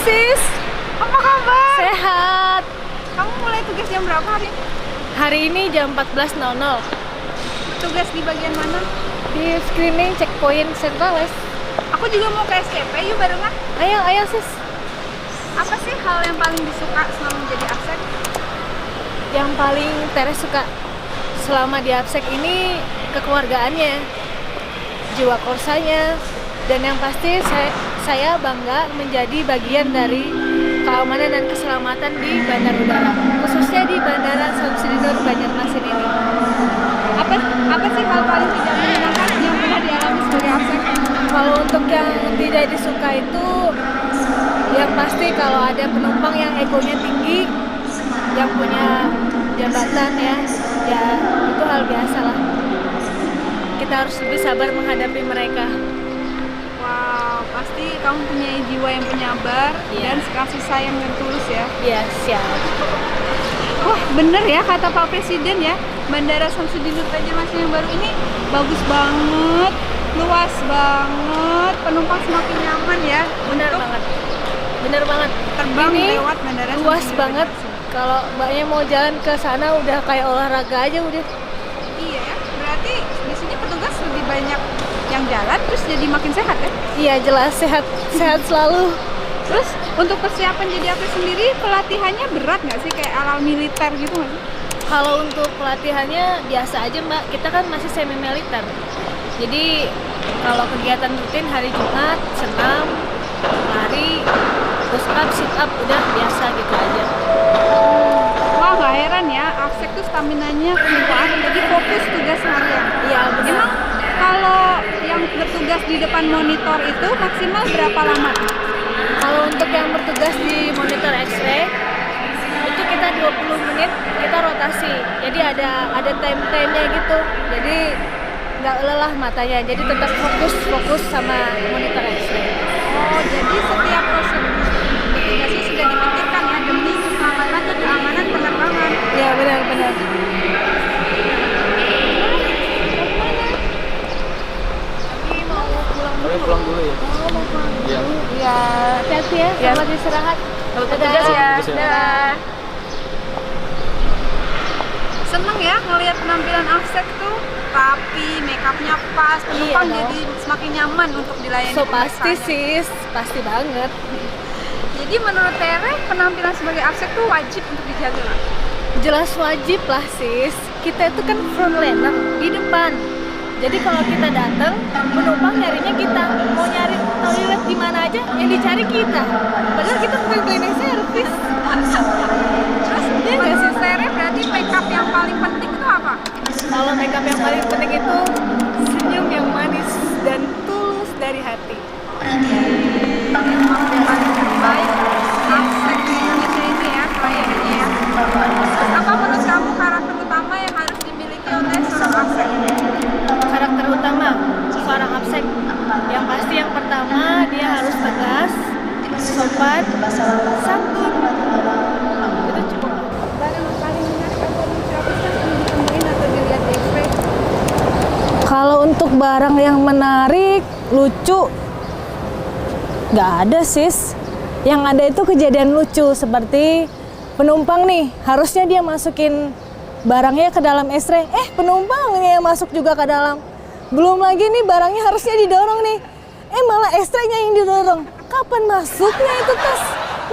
sis. Apa kabar? Sehat. Kamu mulai tugas jam berapa hari ini? Hari ini jam 14.00. Tugas di bagian mana? Di screening checkpoint Sentrales. Aku juga mau ke SCP, yuk barengan. Ayo sis. Apa sih hal yang paling disuka selama menjadi absen? Yang paling Teres suka selama di Absek ini kekeluargaannya, jiwa korsanya, dan yang pasti saya bangga menjadi bagian dari keamanan dan keselamatan di Bandar Udara, khususnya di Bandara Samsudinur Banjarmasin ini. Apa sih hal paling tidak menyenangkan yang pernah dialami sebagai absen? Kalau untuk yang tidak disuka itu, yang pasti kalau ada penumpang yang egonya tinggi, yang punya jabatan ya itu hal biasa lah. Kita harus lebih sabar menghadapi mereka. Wow, pasti kamu punya jiwa yang penyabar dan kasih sayang yang tulus ya. Iya, siap. Wah, bener ya kata Pak Presiden ya, Bandara Samsudinur Banjarmasin yang baru ini bagus banget, luas banget, penumpang semakin nyaman ya. Bener banget. Terbang Ini lewat Bandara luas Samsudinur banget. Banjarmasin. Kalau mbaknya mau jalan ke sana udah kayak olahraga aja udah. Iya ya, berarti di sini petugas lebih banyak yang jalan, terus jadi makin sehat ya? Iya jelas, sehat selalu. Terus untuk persiapan jadi atlet sendiri, pelatihannya berat nggak sih? Kayak ala militer gitu nggak sih? Kalau untuk pelatihannya biasa aja mbak, kita kan masih semi militer. Jadi kalau kegiatan rutin hari Jumat, senam, lari, push up, sit up, udah biasa gitu aja. Wah, nggak heran ya, Absek tuh staminanya kuat, jadi fokus tugas harian. Iya benar. Emang kalau yang bertugas di depan monitor itu maksimal berapa lama? Kalau untuk yang bertugas di monitor X-ray itu kita 20 menit kita rotasi. Jadi ada time-time-nya gitu. Jadi nggak lelah matanya. Jadi tetap fokus sama monitor X-ray. Oh, jadi setiap proses investigasi sudah dipikirkan ya demi keselamatan dan keamanan penerbangan. Iya benar. Kalian pulang dulu ya? Mau pulang dulu. Iya. Iya, hati-hati ya, selamat istirahat. Selamat Dadah. bertugas ya. Bagus ya. Dah. Seneng ya ngelihat penampilan Absek tuh rapi, makeupnya pas, penumpang dong. jadi semakin nyaman untuk dilayani. So pasti pemeriksaan. sis, pasti banget. Jadi menurut Tere, penampilan sebagai Absek tuh wajib untuk dijaga lah. Jelas wajib lah sis. Kita itu kan frontliner di depan. Jadi kalau kita datang, penumpang nyarinya kita. Mau nyari toilet di mana aja, yang dicari kita. Padahal kita bukan cleaning service. Terus menurut Tere berarti makeup yang paling penting itu apa? Kalau makeup yang paling penting itu senyum yang manis dan tulus dari hati. Yang paling terbaik Absek di Indonesia ini ya, kliennya ya. Terus apa menurut kamu karakter utama yang harus dimiliki oleh seorang Absek? Karakter utama seorang Absek, yang pasti yang pertama dia harus tegas, sopan, santun. Itu cukup. Barang paling menarik atau lucu apa sih yang pernah ditemuin atau dilihat di X-ray? Kalau untuk barang yang menarik, lucu, nggak ada sis. Yang ada itu kejadian lucu seperti penumpang nih, harusnya dia masukin barangnya ke dalam X-ray. Penumpangnya yang masuk juga ke dalam. Belum lagi nih barangnya harusnya didorong nih. Malah X-ray-nya yang didorong. Kapan masuknya itu tas?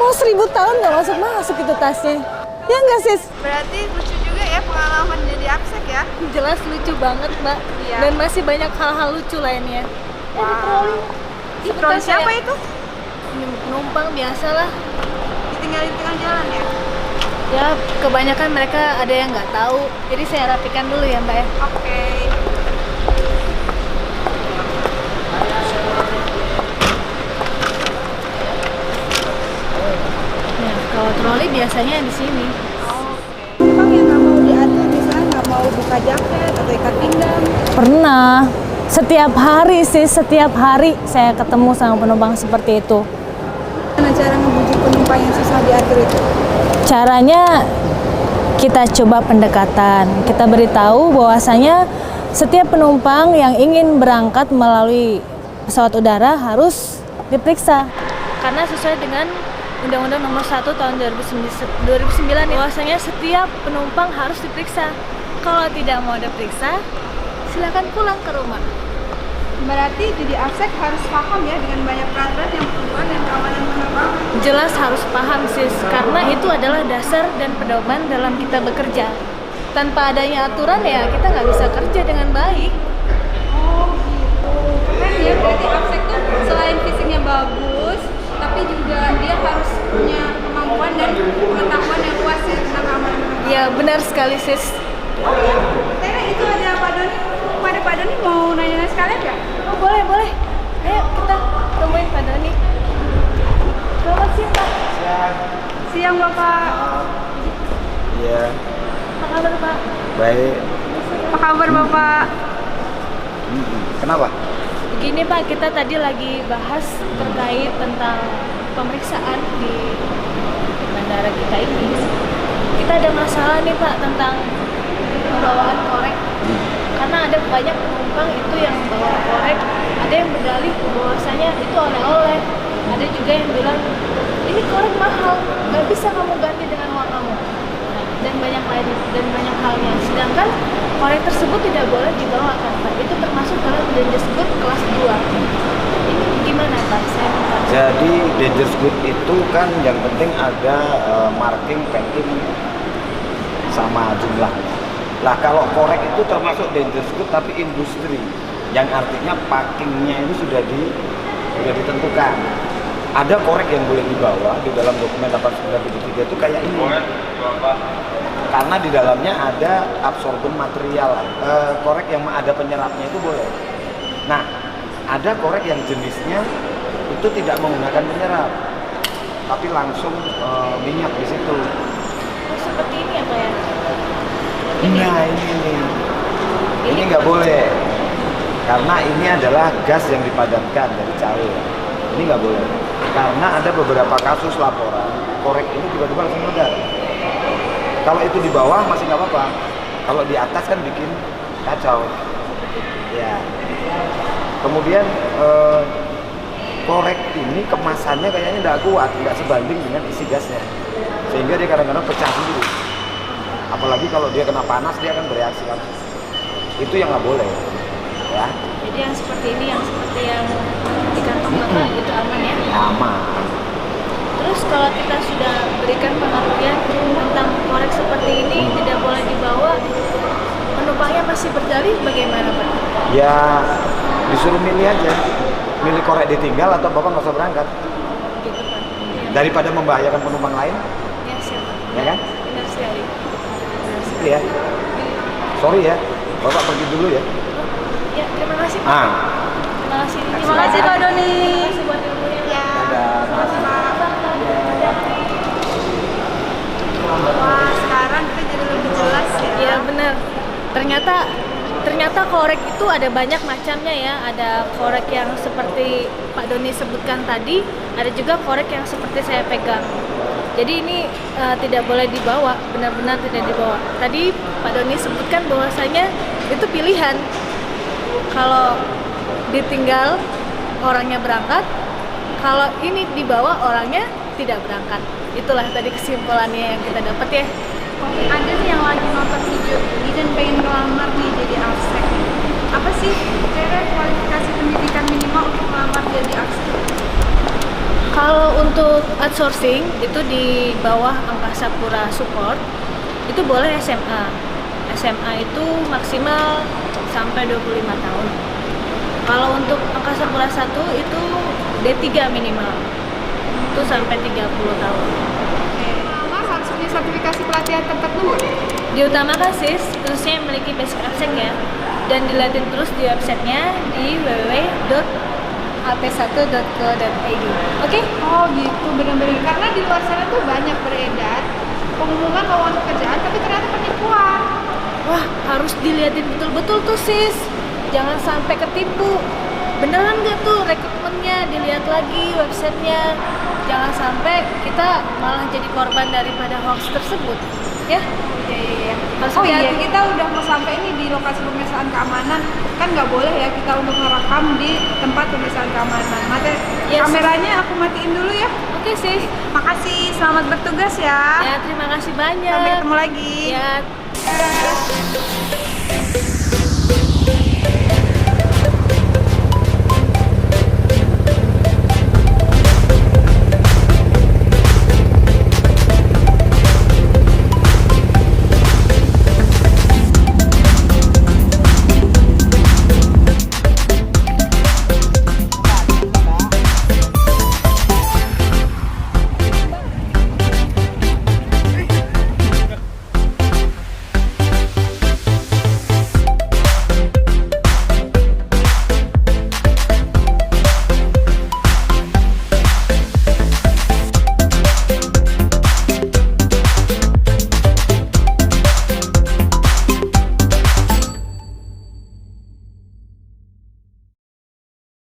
Mau 1000 tahun nggak masuk itu tasnya. Ya nggak sis? Berarti lucu juga ya pengalaman jadi Absek ya? Jelas lucu banget mbak. Iya. Dan masih banyak hal-hal lucu lainnya. Di troli. Di troli siapa itu? Penumpang biasalah. Ditinggalin di tengah jalan ya? Ya kebanyakan mereka ada yang nggak tahu. Jadi saya rapikan dulu ya mbak ya. Oke. Nah, kalau troli biasanya di sini. Emang yang nggak mau diatur misalnya nggak mau buka jaket atau ikat pinggang? Pernah. Setiap hari saya ketemu sama penumpang seperti itu. Gimana cara ngebujuk penumpang yang susah diatur itu? Caranya kita coba pendekatan. Kita beritahu bahwasanya setiap penumpang yang ingin berangkat melalui pesawat udara harus diperiksa karena sesuai dengan Undang-Undang Nomor 1 Tahun 2009 bahwasanya setiap penumpang harus diperiksa. Kalau tidak mau diperiksa, silakan pulang ke rumah. Berarti jadi AFSEC harus paham ya dengan banyak peraturan yang berhubungan dengan keamanan penumpang. Jelas harus paham sis, karena itu adalah dasar dan pedoman dalam kita bekerja. Tanpa adanya aturan ya kita nggak bisa kerja dengan baik. Oh gitu. Keren ya, berarti AFSEC tuh selain fisiknya bagus, tapi juga dia harus punya kemampuan dan pengetahuan yang luas ya tentang keamanan penumpang. Ya benar sekali sis. Oh ya, Tera itu ada Pak Doni. Pak Doni mau nanya sekalian nggak? Oh boleh. Ayo kita temuin Pak Doni. Selamat siang Pak. Siang Bapak. Iya, Apa kabar Pak? baik. Apa kabar Bapak? Kenapa? Begini Pak, kita tadi lagi bahas terkait tentang pemeriksaan di bandara kita ini. Kita ada masalah nih Pak tentang pembawaan korek. Karena ada banyak penumpang itu yang bawa korek, ada yang berdalih bahwasanya itu oleh-oleh. Ada juga yang bilang ini korek mahal, nggak bisa kamu ganti dengan uang kamu. Dan banyak lain dan banyak halnya. Sedangkan korek tersebut tidak boleh dibawa kan Pak. Itu termasuk dalam dangerous good kelas 2. Ini gimana Pak? Saya minta. Jadi dangerous good itu kan yang penting ada marking, packing, sama jumlahnya. Lah kalau korek itu termasuk dangerous good tapi industri, yang artinya packingnya itu sudah ditentukan. Ada korek yang boleh dibawa di dalam dokumen 8973 itu kayak ini. Karena di dalamnya ada absorben material, korek yang ada penyerapnya itu boleh. Nah, ada korek yang jenisnya itu tidak menggunakan penyerap, tapi langsung minyak di situ. Oh, seperti ini ya Pak ya? Nah ini nggak boleh, karena ini adalah gas yang dipadatkan dari cair. Ini nggak boleh, karena ada beberapa kasus laporan korek ini tiba-tiba langsung meledak. Kalau itu di bawah masih nggak apa-apa, kalau di atas kan bikin kacau. Ya. Kemudian korek ini kemasannya kayaknya nggak kuat, nggak sebanding dengan isi gasnya, sehingga dia kadang-kadang pecah sendiri. Apalagi kalau dia kena panas dia akan bereaksi kan. Itu yang nggak boleh, ya. Jadi yang seperti ini, yang seperti yang di kantong Bapak itu aman ya? Aman. Terus kalau kita sudah berikan pengertian tentang korek seperti ini tidak boleh dibawa, penumpangnya masih berdalih bagaimana Pak? Ya disuruh milih aja, milih korek ditinggal atau bapak nggak usah berangkat, Gitu Pak. Ya, daripada membahayakan penumpang lain, ya siapa? ya kan? Benar sekali. Itu ya. Sorry ya, bapak pergi dulu ya. Ya, terima kasih Pak. Ah. Terima kasih. Terima kasih Pak Doni. Terima kasih buat ilmunya. Ya. Dadah. Wah, sekarang kita jadi lebih jelas ya. Ya benar. Ternyata korek itu ada banyak macamnya ya. Ada korek yang seperti Pak Doni sebutkan tadi, ada juga korek yang seperti saya pegang. Jadi ini tidak boleh dibawa, benar-benar tidak dibawa. Tadi Pak Doni sebutkan bahwasanya itu pilihan. Kalau ditinggal orangnya berangkat, kalau ini dibawa orangnya tidak berangkat. Itulah tadi kesimpulannya yang kita dapat ya. Ada nih yang lagi nonton video ini dan pengen ngelamar nih jadi AFSEC. Apa sih cara kualifikasi pendidikan minimal untuk ngelamar jadi AFSEC? Kalau untuk outsourcing itu di bawah Angkasa Pura Support itu boleh SMA. SMA itu maksimal sampai 25 tahun. Kalau untuk Angkasa Pura 1 itu D3 minimal. Itu sampai 30 tahun. Ngelamar harus punya sertifikasi pelatihan tertentu. Diutamakan sis, khususnya yang memiliki basic AFSEC ya. Dan dilihatin terus di websitenya di www.ap1.co.id. Oke? Oh gitu, benar-benar. Karena di luar sana tuh banyak beredar pengumuman lowongan pekerjaan, tapi ternyata penipuan. Wah, harus dilihatin betul-betul tuh sis. Jangan sampai ketipu. Beneran nggak tuh rekrutmennya? Dilihat lagi websitenya. Jangan sampai kita malah jadi korban daripada hoax tersebut. ya. Iya. Harus Oh iya, hati-hati. kita udah mau sampai nih di lokasi pemeriksaan keamanan. Kan nggak boleh ya kita untuk merekam di tempat pemeriksaan keamanan. Yes. Kameranya aku matiin dulu ya. Oke sis. Makasih, selamat bertugas ya. Ya terima kasih banyak. Sampai ketemu lagi. Ya.